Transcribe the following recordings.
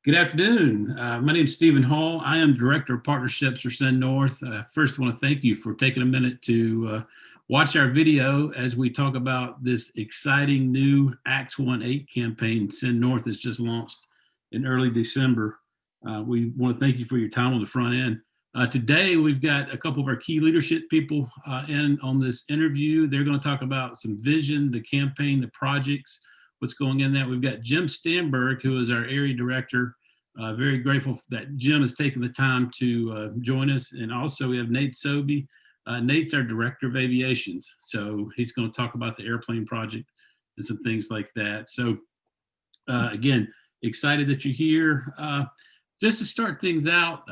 Good afternoon. My name is Stephen Hall. I am Director of Partnerships for Send North. First, I want to thank you for taking a minute to watch our video as we talk about this exciting new Acts 1:8 campaign Send North has just launched in early December. We want to thank you for your time on the front end. Today, we've got a couple of our key leadership people in on this interview. They're going to talk about some vision, the campaign, the projects, what's going in that. We've got Jim Stanberg, who is our area director. Very grateful that Jim has taken the time to join us. And also we have Nate Sobey. Nate's our director of aviation. So he's going to talk about the airplane project and some things like that. So again, excited that you're here. Just to start things out,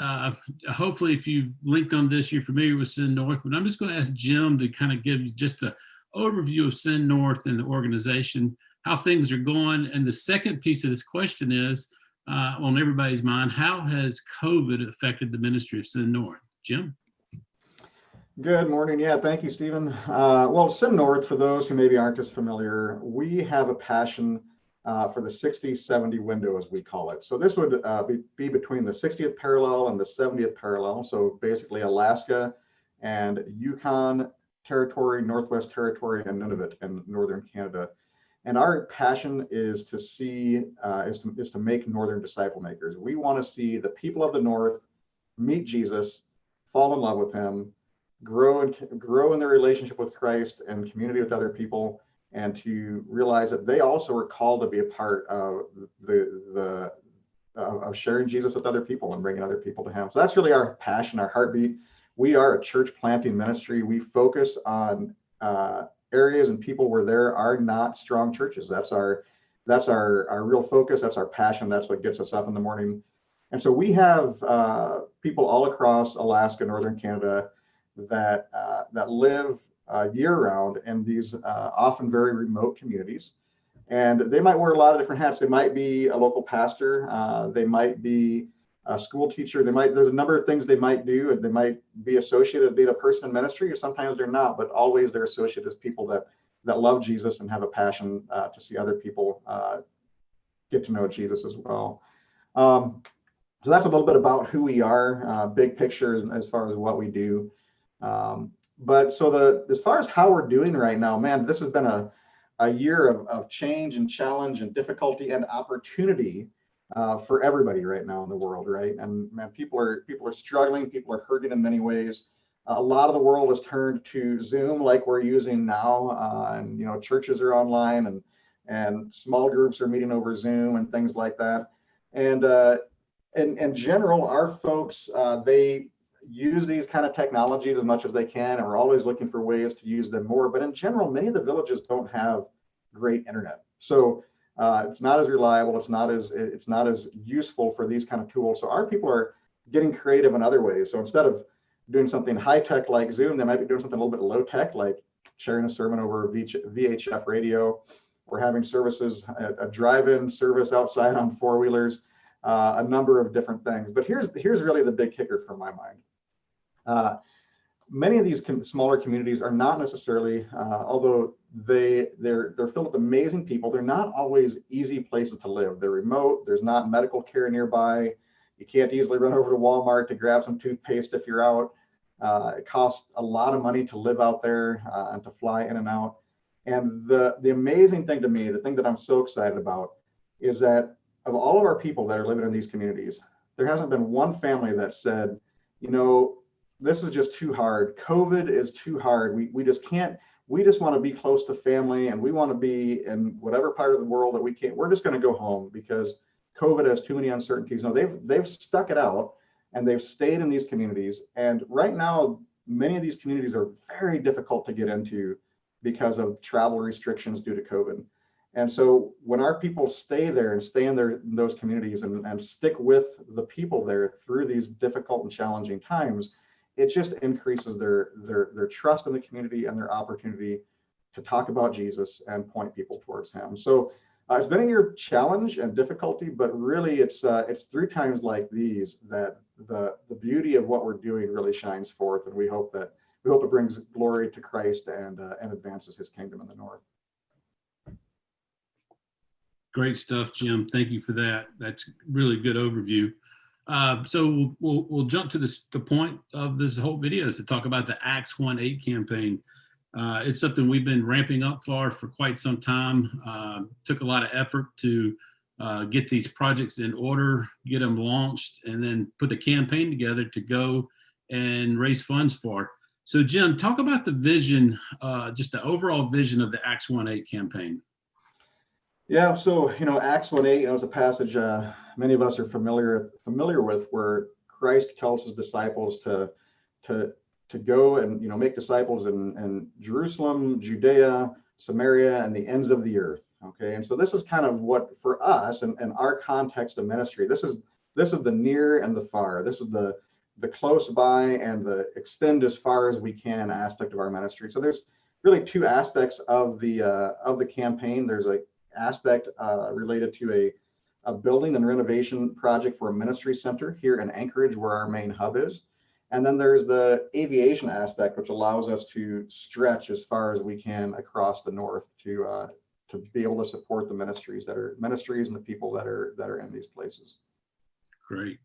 hopefully if you've linked on this, you're familiar with Send North, but I'm just going to ask Jim to kind of give you just an overview of Send North and the organization, how things are going. And the second piece of this question is, on everybody's mind, how has COVID affected the ministry of Send North? Jim? Good morning. Yeah, thank you, Stephen. Well, Send North, for those who maybe aren't as familiar, we have a passion for the 60-70 window, as we call it. So this would be between the 60th parallel and the 70th parallel. So basically Alaska and Yukon Territory, Northwest Territory, and Nunavut in northern Canada. And our passion is to see, is to make northern disciple makers. We want to see the people of the North meet Jesus, fall in love with him, grow in their relationship with Christ and community with other people, and to realize that they also are called to be a part of of sharing Jesus with other people and bringing other people to him. So that's really our passion, our heartbeat. We are a church planting ministry. We focus on areas and people where there are not strong churches. That's our real focus. That's our passion. That's what gets us up in the morning. And so we have people all across Alaska, northern Canada, that live year-round in these often very remote communities. And they might wear a lot of different hats. They might be a local pastor. They might be a school teacher. There's a number of things they might do. They might be associated with being a person in ministry, or sometimes they're not, but always they're associated as people that love Jesus and have a passion to see other people get to know Jesus as well. So that's a little bit about who we are, big picture as far as what we do. But so as far as how we're doing right now, man, this has been a year of change and challenge and difficulty and opportunity for everybody right now in the world, right? And man, people are struggling, people are hurting in many ways. A lot of the world has turned to Zoom like we're using now, and churches are online, and small groups are meeting over Zoom and things like that. And in general, our folks they use these kind of technologies as much as they can, and we're always looking for ways to use them more. But in general, many of the villages don't have great internet, so it's not as reliable. It's not as useful for these kind of tools. So our people are getting creative in other ways. So instead of doing something high tech like Zoom, they might be doing something a little bit low tech, like sharing a sermon over VHF radio, or having services, a drive-in service outside on four-wheelers, a number of different things. But here's really the big kicker from my mind. Many of these smaller communities are not necessarily, although they're filled with amazing people, they're not always easy places to live. They're remote. There's not medical care nearby. You can't easily run over to Walmart to grab some toothpaste if you're out. It costs a lot of money to live out there and to fly in and out. And the amazing thing to me, the thing that I'm so excited about, is that of all of our people that are living in these communities, there hasn't been one family that said, this is just too hard. COVID is too hard. We just can't. We just want to be close to family, and we want to be in whatever part of the world that we can't. We're just going to go home because COVID has too many uncertainties. No, they've stuck it out, and they've stayed in these communities. And right now, many of these communities are very difficult to get into because of travel restrictions due to COVID. And so when our people stay there and stay in those communities and stick with the people there through these difficult and challenging times, it just increases their trust in the community and their opportunity to talk about Jesus and point people towards him. So it's been a year of challenge and difficulty, but really it's through times like these that the beauty of what we're doing really shines forth, and we hope it brings glory to Christ and advances his kingdom in the North. Great stuff, Jim. Thank you for that. That's really good overview. So we'll jump to the point of this whole video is to talk about the Acts 1-8 campaign. It's something we've been ramping up for quite some time. Took a lot of effort to get these projects in order, get them launched, and then put the campaign together to go and raise funds for. So Jim, talk about the vision, just the overall vision of the Acts 1-8 campaign. Yeah, so Acts 1:8 is a passage many of us are familiar with, where Christ tells his disciples to go and make disciples in Jerusalem, Judea, Samaria, and the ends of the earth. Okay, and so this is kind of what for us and our context of ministry. This is the near and the far. This is the close by and the extend as far as we can aspect of our ministry. So there's really two aspects of the campaign. There's a aspect related to a building and renovation project for a ministry center here in Anchorage, where our main hub is. And then there's the aviation aspect, which allows us to stretch as far as we can across the north to be able to support the ministries and the people that are in these places. Great.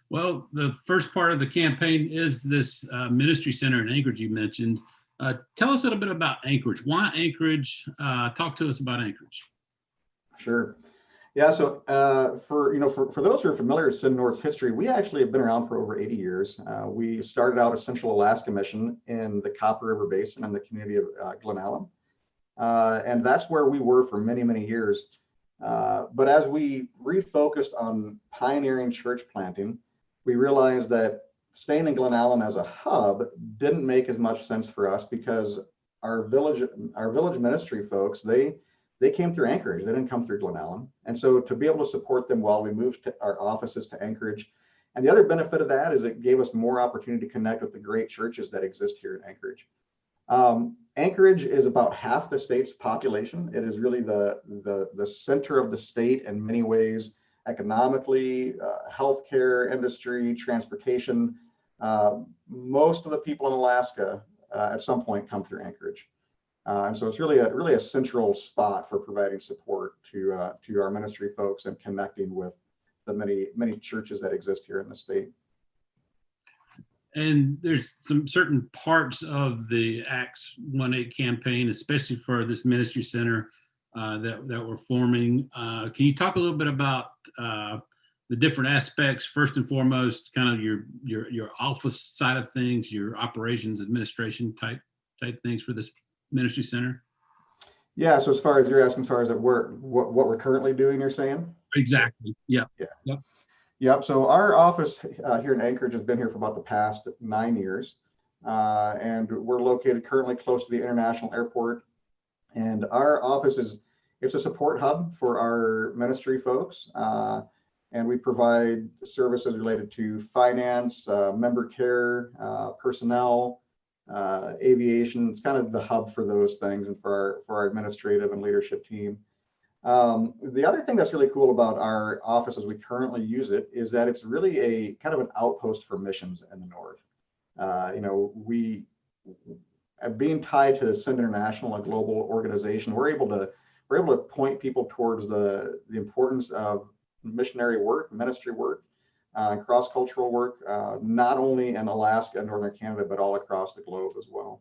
Well, the first part of the campaign is this ministry center in Anchorage you mentioned. Tell us a little bit about Anchorage. Why Anchorage? Talk to us about Anchorage. Sure. Yeah. So for those who are familiar with Send North's history, we actually have been around for over 80 years. We started out a Central Alaska mission in the Copper River Basin in the community of Glen Allen. And that's where we were for many, many years. But as we refocused on pioneering church planting, we realized that staying in Glen Allen as a hub didn't make as much sense for us, because our village ministry folks, they came through Anchorage. They didn't come through Glen Allen. And so to be able to support them while we moved our offices to Anchorage. And the other benefit of that is it gave us more opportunity to connect with the great churches that exist here in Anchorage. Anchorage is about half the state's population. It is really the center of the state in many ways, economically, healthcare industry, transportation. Most of the people in Alaska at some point come through Anchorage. And so it's really a central spot for providing support to our ministry folks and connecting with the many churches that exist here in the state. And there's some certain parts of the Acts 1-8 campaign, especially for this ministry center that we're forming. Can you talk a little bit about the different aspects? First and foremost, kind of your office side of things, your operations administration type things for this ministry center. Yeah. So as far as you're asking, as far as what we're currently doing, you're saying? Exactly. Yeah. Yeah. Yep. Yep. So our office here in Anchorage has been here for about the past 9 years. And we're located currently close to the international airport. And our office it's a support hub for our ministry folks. And we provide services related to finance, member care, personnel, aviation. It's kind of the hub for those things and for our administrative and leadership team. The other thing that's really cool about our office as we currently use it is that it's really a kind of an outpost for missions in the north. We being tied to Send International, a global organization, we're able to point people towards the importance of missionary work, ministry work, cross-cultural work, not only in Alaska and Northern Canada, but all across the globe as well.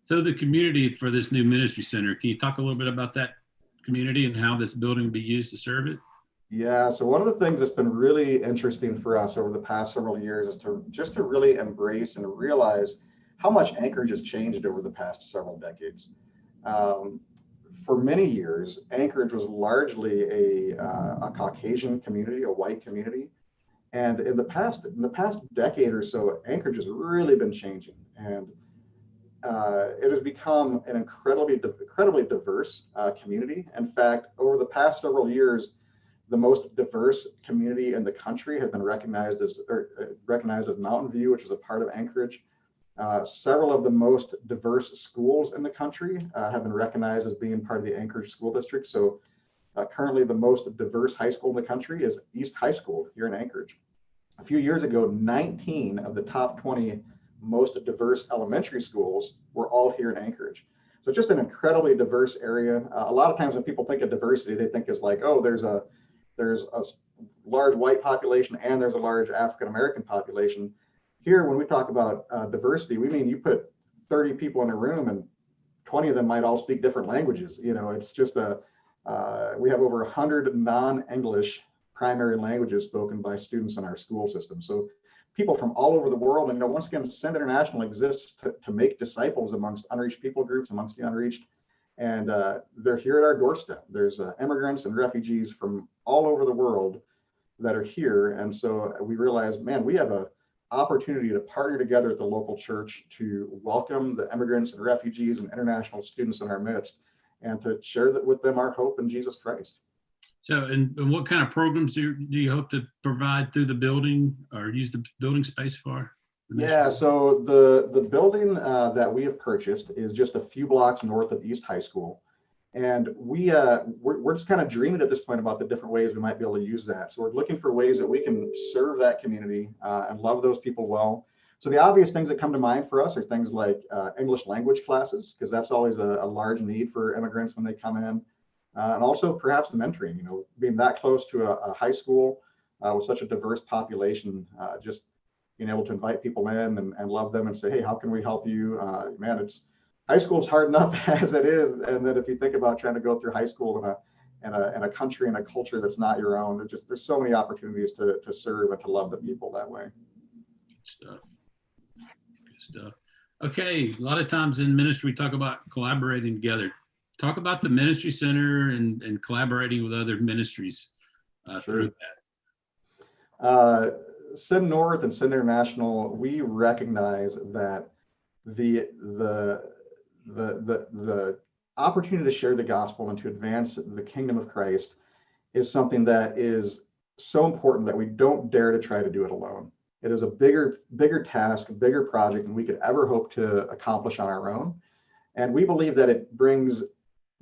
So the community for this new ministry center, can you talk a little bit about that community and how this building will be used to serve it? Yeah, so one of the things that's been really interesting for us over the past several years is to really embrace and realize how much Anchorage has changed over the past several decades. For many years, Anchorage was largely a Caucasian community, a white community. And in the past decade or so, Anchorage has really been changing. And it has become an incredibly diverse community. In fact, over the past several years, the most diverse community in the country has been recognized as Mountain View, which is a part of Anchorage. Several of the most diverse schools in the country have been recognized as being part of the Anchorage School District. So currently the most diverse high school in the country is East High School here in Anchorage. A few years ago, 19 of the top 20 most diverse elementary schools were all here in Anchorage. So it's just an incredibly diverse area. A lot of times when people think of diversity, they think is like, oh, there's a large white population and there's a large African American population. Here, when we talk about diversity, we mean you put 30 people in a room and 20 of them might all speak different languages. It's just we have over 100 non-English primary languages spoken by students in our school system. So people from all over the world, and once again, Send International exists to make disciples amongst unreached people groups, amongst the unreached, and they're here at our doorstep. There's immigrants and refugees from all over the world that are here, and so we realize, man, we have a opportunity to partner together at the local church to welcome the immigrants and refugees and international students in our midst, and to share that with them our hope in Jesus Christ. So, and what kind of programs do you hope to provide through the building or use the building space for? Yeah, so the building that we have purchased is just a few blocks north of East High School. And we're just kind of dreaming at this point about the different ways we might be able to use that. So we're looking for ways that we can serve that community and love those people well. So the obvious things that come to mind for us are things like English language classes, because that's always a large need for immigrants when they come in. And also perhaps mentoring, being that close to a high school with such a diverse population, just being able to invite people in and love them and say, hey, how can we help you? Man, high school is hard enough as it is. And then if you think about trying to go through high school in a country and a culture that's not your own, there's so many opportunities to serve and to love the people that way. Good stuff. Good stuff. Okay, a lot of times in ministry, we talk about collaborating together. Talk about the ministry center and collaborating with other ministries through that. Send North and Send International, we recognize that the opportunity to share the gospel and to advance the kingdom of Christ is something that is so important that we don't dare to try to do it alone. It is a bigger task, a bigger project than we could ever hope to accomplish on our own. And we believe that it brings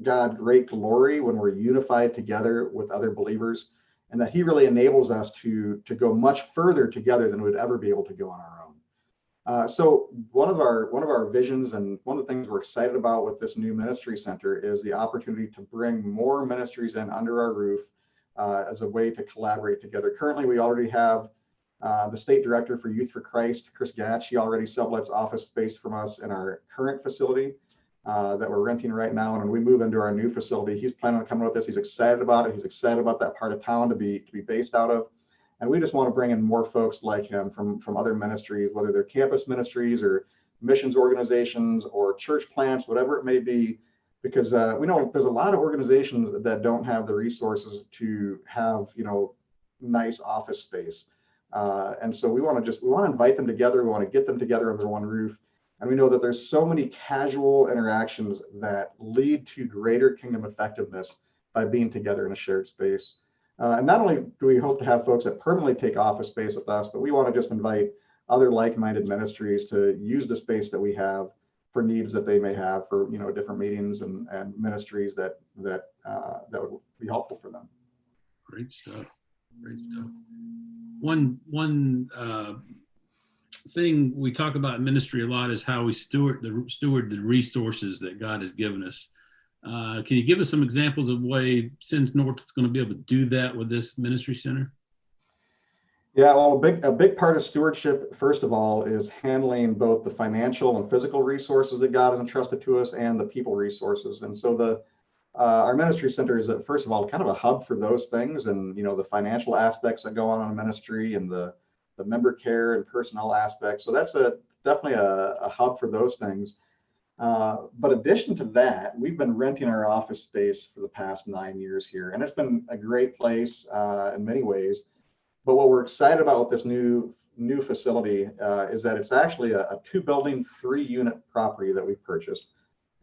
God great glory when we're unified together with other believers, and that he really enables us to go much further together than we'd ever be able to go on our own. So one of our visions and one of the things we're excited about with this new ministry center is the opportunity to bring more ministries in under our roof as a way to collaborate together. Currently, we already have the state director for Youth for Christ, Chris Gatch. He already sublets office space from us in our current facility that we're renting right now. And when we move into our new facility, he's planning on coming with us. He's excited about it. He's excited about that part of town to be based out of. And we just want to bring in more folks like him from other ministries, whether they're campus ministries or missions organizations or church plants, whatever it may be, because we know there's a lot of organizations that don't have the resources to have, nice office space. And so we want to invite them together. We want to get them together under one roof. And we know that there's so many casual interactions that lead to greater kingdom effectiveness by being together in a shared space. And not only do we hope to have folks that permanently take office space with us, but we want to just invite other like-minded ministries to use the space that we have for needs that they may have for different meetings and ministries that would be helpful for them. Great stuff. Great stuff. One thing we talk about in ministry a lot is how we steward the resources that God has given us. Can you give us some examples of way Send North is going to be able to do that with this ministry center? Yeah, well, a big part of stewardship, first of all, is handling both the financial and physical resources that God has entrusted to us and the people resources. And so our ministry center is, first of all, kind of a hub for those things, and the financial aspects that go on in ministry and the member care and personnel aspects. So that's definitely a hub for those things. But addition to that, we've been renting our office space for the past 9 years here, and it's been a great place in many ways. But what we're excited about with this new facility is that it's actually a 2-building, 3-unit property that we've purchased.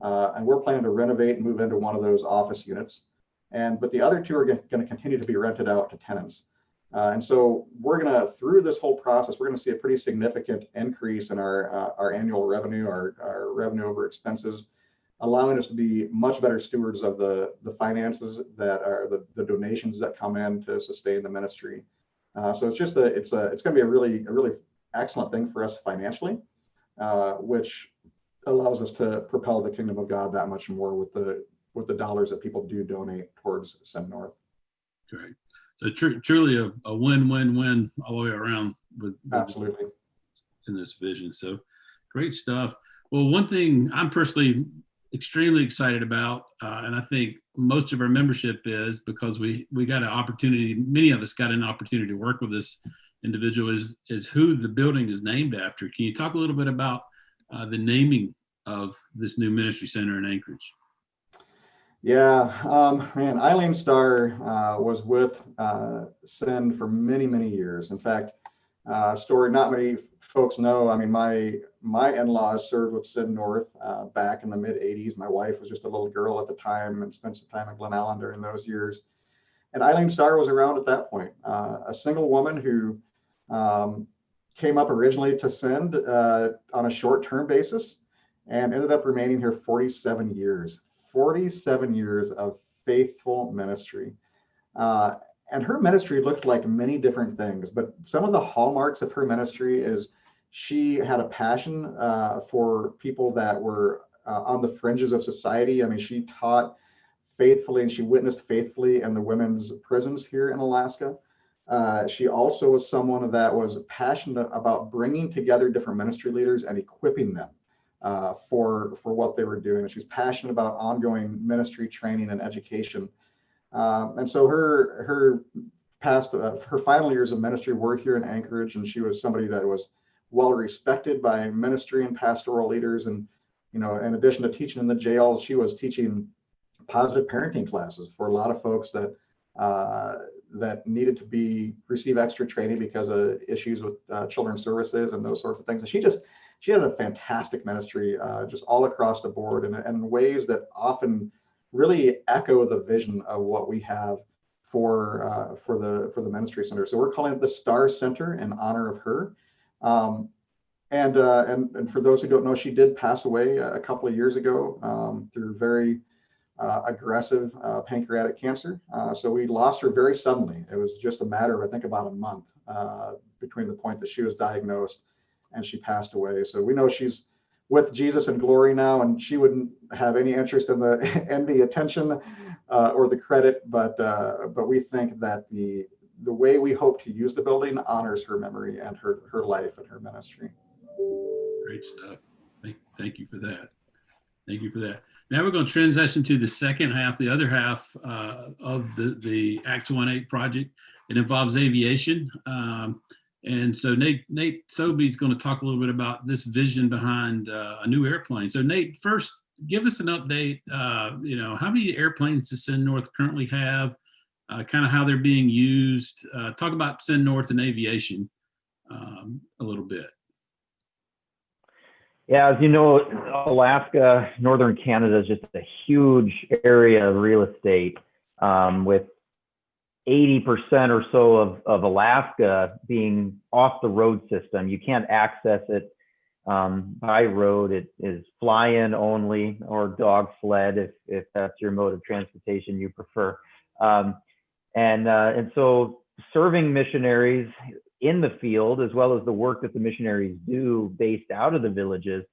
And we're planning to renovate and move into one of those office units. But the other 2 are going to continue to be rented out to tenants. And so through this whole process, we're going to see a pretty significant increase in our annual revenue, our revenue over expenses, allowing us to be much better stewards of the finances that are the donations that come in to sustain the ministry. So it's going to be a really excellent thing for us financially, which allows us to propel the kingdom of God that much more with the dollars that people do donate towards Send North. Great. So truly a win-win-win all the way around with Absolutely. in this vision. So great stuff. Well, one thing I'm personally extremely excited about, and I think most of our membership is, because we got an opportunity, many of us got an opportunity to work with this individual, is who the building is named after. Can you talk a little bit about the naming of this new ministry center in Anchorage? Yeah, man, Eileen Starr was with Send for many, many years. In fact, story not many folks know. I mean, my in-laws served with Send North back in the mid 80s. My wife was just a little girl at the time and spent some time in Glen Allen during those years. And Eileen Starr was around at that point, a single woman who came up originally to Send on a short-term basis and ended up remaining here 47 years. 47 years of faithful ministry. And her ministry looked like many different things, but some of the hallmarks of her ministry is she had a passion for people that were on the fringes of society. I mean, she taught faithfully and she witnessed faithfully in the women's prisons here in Alaska. She also was someone that was passionate about bringing together different ministry leaders and equipping them for what they were doing. She's passionate about ongoing ministry training and education. And so her final years of ministry were here in Anchorage, and she was somebody that was well respected by ministry and pastoral leaders. And in addition to teaching in the jails, she was teaching positive parenting classes for a lot of folks that needed to receive extra training because of issues with children's services and those sorts of things. And she had a fantastic ministry just all across the board, and in ways that often really echo the vision of what we have for the ministry center. So we're calling it the Star Center in honor of her. And for those who don't know, she did pass away a couple of years ago through very aggressive pancreatic cancer. So we lost her very suddenly. It was just a matter of, I think, about a month between the point that she was diagnosed and she passed away. So we know she's with Jesus in glory now, and she wouldn't have any interest in the attention or the credit, but we think that the way we hope to use the building honors her memory and her life and her ministry. Great stuff. Thank you for that. Thank you for that. Now we're going to transition to the second half, the other half of the Acts 1-8 project. It involves aviation. And so Nate Sobey is going to talk a little bit about this vision behind a new airplane. So Nate, first, give us an update. How many airplanes does Send North currently have? Kind of how they're being used. Talk about Send North and aviation a little bit. Yeah, as you know, Alaska, northern Canada is just a huge area of real estate with 80% or so of Alaska being off the road system. You can't access it by road. It is fly-in only or dog sled if that's your mode of transportation you prefer. And so serving missionaries in the field, as well as the work that the missionaries do based out of the villages,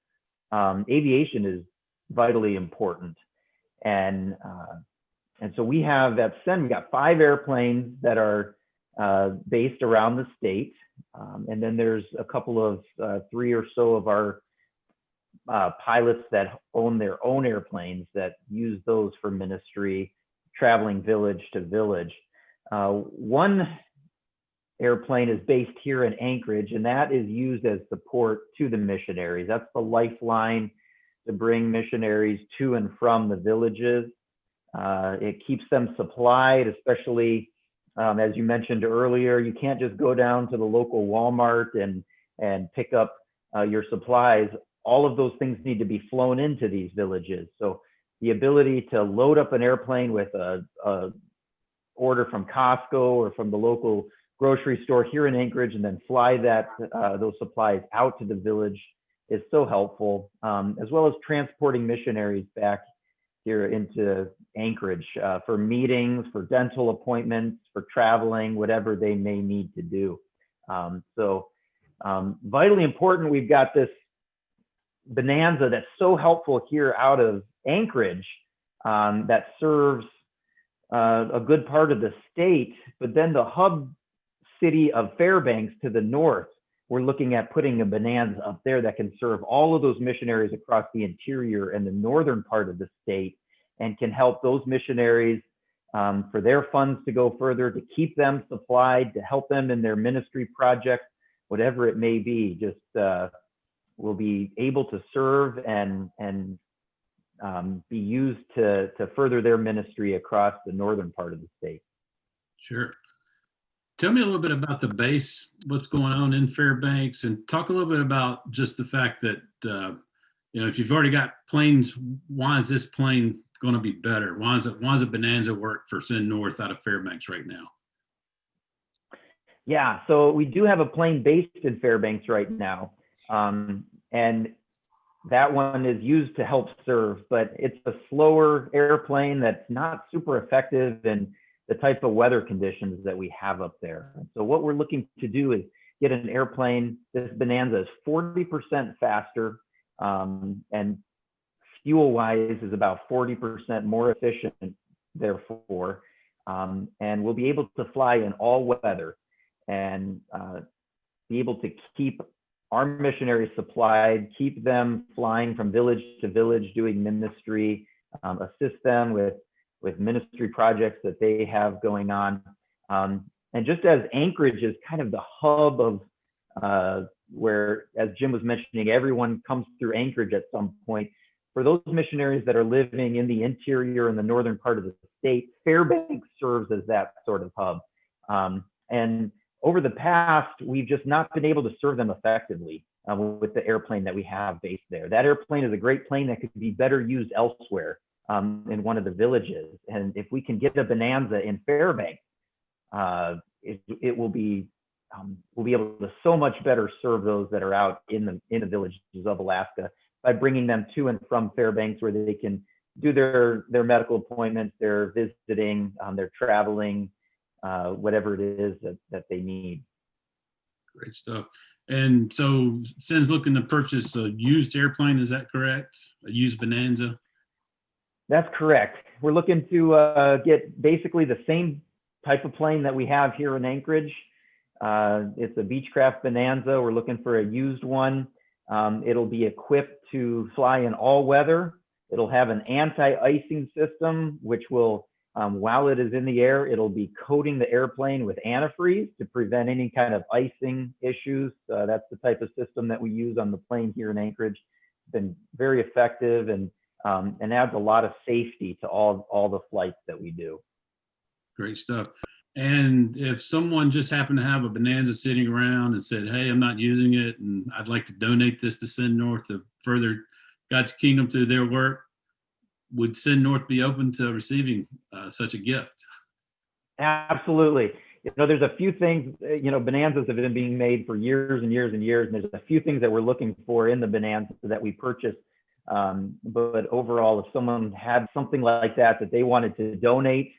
aviation is vitally important. And so we have at Send, we got 5 airplanes that are based around the state. And then there's a couple of 3 or so of our pilots that own their own airplanes that use those for ministry, traveling village to village. One airplane is based here in Anchorage, and that is used as support to the missionaries. That's the lifeline to bring missionaries to and from the villages. It keeps them supplied, especially as you mentioned earlier. You can't just go down to the local Walmart and pick up your supplies. All of those things need to be flown into these villages. So the ability to load up an airplane with a order from Costco or from the local grocery store here in Anchorage and then fly those supplies out to the village is so helpful, as well as transporting missionaries back here into Anchorage for meetings, for dental appointments, for traveling, whatever they may need to do. So vitally important. We've got this bonanza that's so helpful here out of Anchorage, that serves a good part of the state, but then the hub city of Fairbanks to the north, we're looking at putting a bonanza up there that can serve all of those missionaries across the interior and the northern part of the state, and can help those missionaries for their funds to go further, to keep them supplied, to help them in their ministry projects, whatever it may be. Just will be able to serve and be used to further their ministry across the northern part of the state. Sure. Tell me a little bit about the base, what's going on in Fairbanks, and talk a little bit about just the fact that, if you've already got planes, why is this plane going to be better? Why is a Bonanza work for Send North out of Fairbanks right now? Yeah, so we do have a plane based in Fairbanks right now. And that one is used to help serve, but it's a slower airplane that's not super effective in the type of weather conditions that we have up there. And so what we're looking to do is get an airplane. This Bonanza is 40% faster, and fuel-wise is about 40% more efficient, therefore, and we'll be able to fly in all weather and be able to keep our missionaries supplied, keep them flying from village to village doing ministry, assist them with ministry projects that they have going on. And just as Anchorage is kind of the hub of where, as Jim was mentioning, everyone comes through Anchorage at some point. For those missionaries that are living in the interior and the northern part of the state, Fairbanks serves as that sort of hub. And over the past, we've just not been able to serve them effectively with the airplane that we have based there. That airplane is a great plane that could be better used elsewhere in one of the villages. And if we can get a Bonanza in Fairbanks, it will be, we'll be able to so much better serve those that are out in the villages of Alaska by bringing them to and from Fairbanks, where they can do their medical appointments, their visiting, their traveling, whatever it is that they need. Great stuff. And so Send's looking to purchase a used airplane, is that correct? A used Bonanza? That's correct. We're looking to get basically the same type of plane that we have here in Anchorage. It's a Beechcraft Bonanza. We're looking for a used one. It'll be equipped to fly in all weather. It'll have an anti-icing system, which will, while it is in the air, it'll be coating the airplane with antifreeze to prevent any kind of icing issues. That's the type of system that we use on the plane here in Anchorage. It's been very effective and adds a lot of safety to all the flights that we do. Great stuff. And if someone just happened to have a Bonanza sitting around and said, hey, I'm not using it and I'd like to donate this to Send North to further God's kingdom through their work, would Send North be open to receiving such a gift? Absolutely. There's a few things, Bonanzas have been being made for years and years and years, and there's a few things that we're looking for in the Bonanza that we purchased. But overall, if someone had something like that they wanted to donate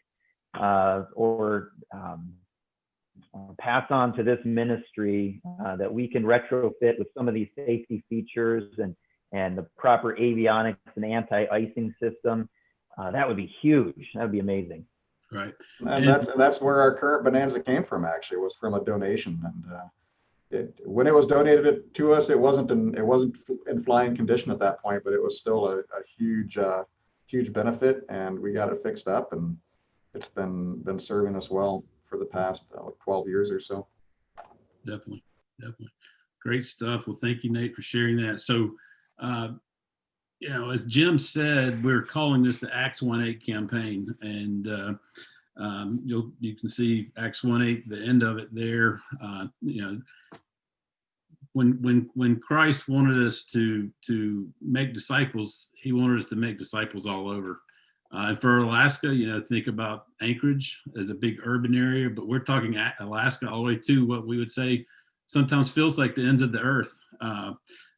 or pass on to this ministry, that we can retrofit with some of these safety features and the proper avionics and anti-icing system, that would be huge. That would be amazing. Right. And that's where our current Bonanza came from, actually, was from a donation. And when it was donated to us, it wasn't in flying condition at that point, but it was still a huge benefit, and we got it fixed up, and it's been serving us well for the past 12 years or so. Definitely. Great stuff. Well, thank you, Nate, for sharing that. So, as Jim said, we're calling this the Acts 1:8 campaign, and you can see Acts 1:8, the end of it there. When Christ wanted us to make disciples, he wanted us to make disciples all over. And for Alaska, think about Anchorage as a big urban area, but we're talking Alaska all the way to what we would say sometimes feels like the ends of the earth.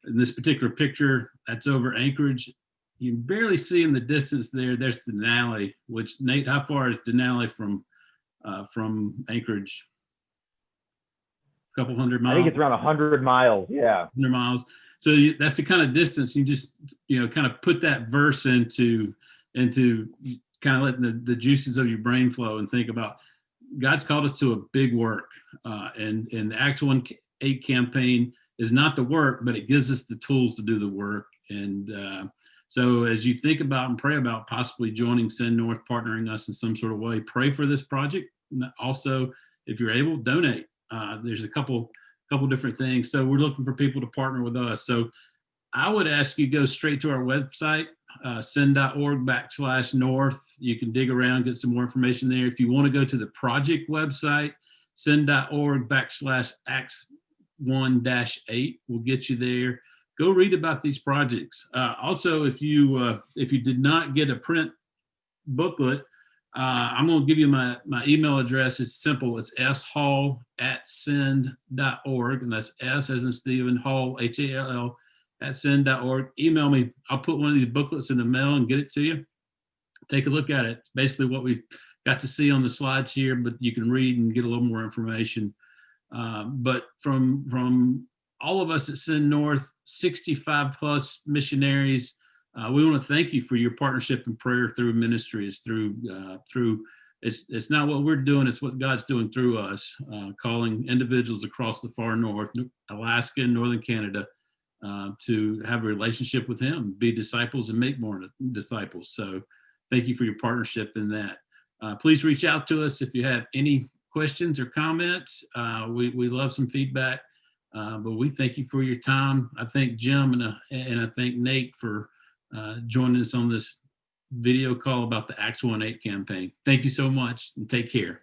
In this particular picture, that's over Anchorage. You can barely see in the distance there's Denali, which, Nate, how far is Denali from Anchorage? A couple hundred miles? I think it's around 100 miles, yeah. 100 miles. So that's the kind of distance you just, kind of put that verse into kind of letting the juices of your brain flow and think about God's called us to a big work. And the Acts 1:8 campaign is not the work, but it gives us the tools to do the work. And so as you think about and pray about possibly joining Send North, partnering us in some sort of way, pray for this project. Also, if you're able, donate. There's a couple different things. So we're looking for people to partner with us. So I would ask you go straight to our website, send.org/north. You can dig around, get some more information there. If you want to go to the project website, send.org/acts1-8 will get you there. Go read about these projects. Also, if you did not get a print booklet, I'm going to give you my email address. It's simple. It's shall@send.org, and that's S as in Stephen, Hall, HALL, @send.org. Email me. I'll put one of these booklets in the mail and get it to you. Take a look at it. It's basically what we got to see on the slides here, but you can read and get a little more information. But from all of us at Send North, 65 plus missionaries, we want to thank you for your partnership and prayer through ministry. It's it's not what we're doing, it's what God's doing through us, calling individuals across the far north, Alaska and northern Canada, to have a relationship with him, be disciples and make more disciples. So thank you for your partnership in that. Please reach out to us if you have any questions or comments. We love some feedback, but we thank you for your time. I thank Jim and I thank Nate for joining us on this video call about the Acts 1:8 campaign. Thank you so much and take care.